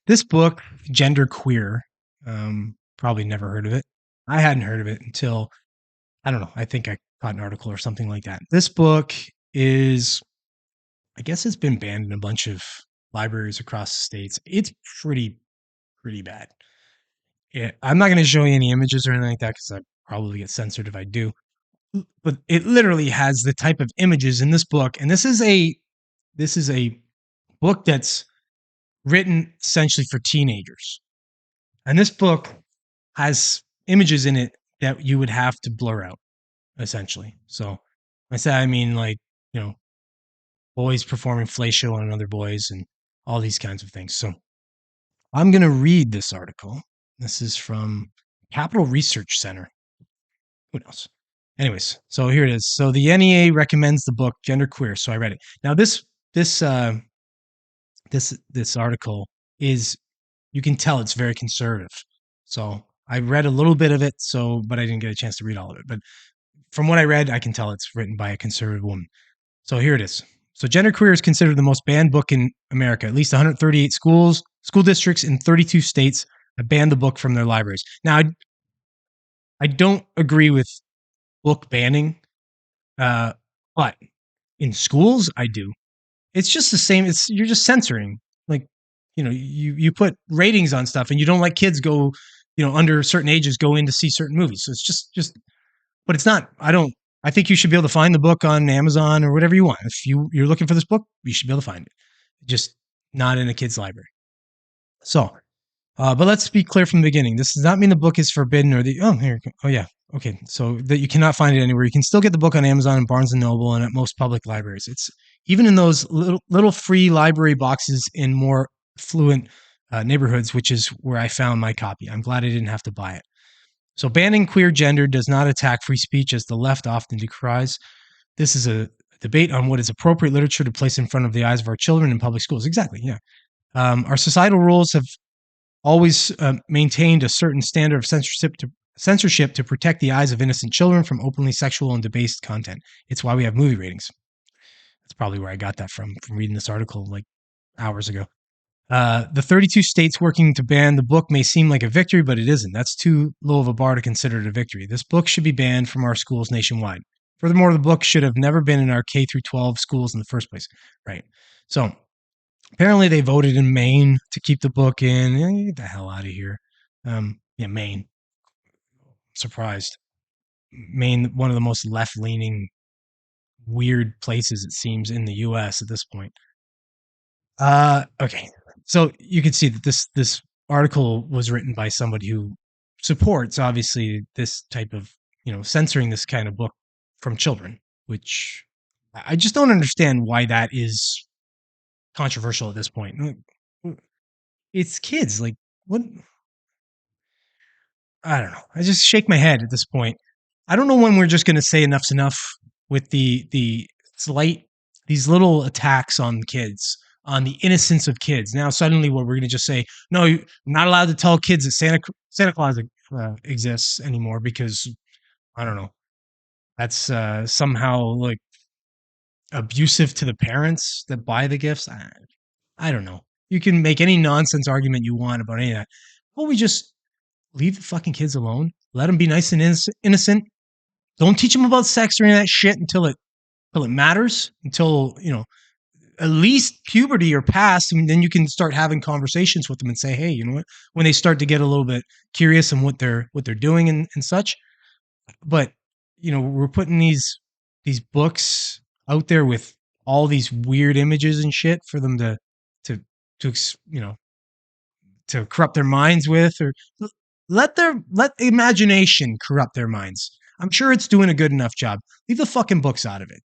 this book, Gender Queer, probably never heard of it. I hadn't heard of it until, I don't know, I think I caught an article or something like that. This book is, I guess it's been banned in a bunch of libraries across the states. It's pretty bad. I'm not going to show you any images or anything like that because I probably get censored if I do. But it literally has the type of images in this book, and this is a book that's written essentially for teenagers. And this book has images in it that you would have to blur out, essentially. So by that I mean like, you know, boys performing fellatio on other boys and all these kinds of things. So I'm going to read this article. This is from Capital Research Center. Who knows? Anyways, so here it is. So the NEA recommends the book Gender Queer. So I read it. Now this article is, you can tell it's very conservative. So I read a little bit of it, but I didn't get a chance to read all of it. But from what I read, I can tell it's written by a conservative woman. So here it is. So Gender Queer is considered the most banned book in America. At least 138 school districts in 32 states have banned the book from their libraries. Now, I don't agree with book banning, but in schools, I do. It's just the same. You're just censoring. Like, you put ratings on stuff, and you don't let kids go, under certain ages go in to see certain movies. So it's just, but it's not. I think you should be able to find the book on Amazon or whatever you want. If you're looking for this book, you should be able to find it. Just not in a kid's library. So, but let's be clear from the beginning. This does not mean the book is forbidden okay. So that you cannot find it anywhere. You can still get the book on Amazon and Barnes and Noble and at most public libraries. It's even in those little free library boxes in more affluent neighborhoods, which is where I found my copy. I'm glad I didn't have to buy it. So banning queer gender does not attack free speech as the left often decries. This is a debate on what is appropriate literature to place in front of the eyes of our children in public schools. Exactly, yeah. Our societal rules have always maintained a certain standard of censorship to protect the eyes of innocent children from openly sexual and debased content. It's why we have movie ratings. That's probably where I got that from reading this article like hours ago. The 32 states working to ban the book may seem like a victory, but it isn't. That's too low of a bar to consider it a victory. This book should be banned from our schools nationwide. Furthermore, the book should have never been in our K through 12 schools in the first place. Right. So apparently they voted in Maine to keep the book in. Get the hell out of here. Maine. Surprised. Maine, one of the most left-leaning, weird places, it seems, in the U.S. at this point. Okay. So you can see that this article was written by somebody who supports, obviously, this type of, censoring this kind of book from children, which I just don't understand why that is controversial at this point. It's kids. Like, what? I don't know. I just shake my head at this point. I don't know when we're just going to say enough's enough with the slight, these little attacks on kids, on the innocence of kids. Now suddenly, what we're going to just say, no, you're not allowed to tell kids that Santa Claus exists anymore because, I don't know, that's somehow like abusive to the parents that buy the gifts. I don't know. You can make any nonsense argument you want about any of that. Well, we just leave the fucking kids alone. Let them be nice and innocent. Don't teach them about sex or any of that shit until it matters. Until at least puberty or past, and then you can start having conversations with them and say, hey, you know what? When they start to get a little bit curious on what they're doing and such. But we're putting these books out there with all these weird images and shit for them to corrupt their minds with, or let imagination corrupt their minds. I'm sure it's doing a good enough job. Leave the fucking books out of it.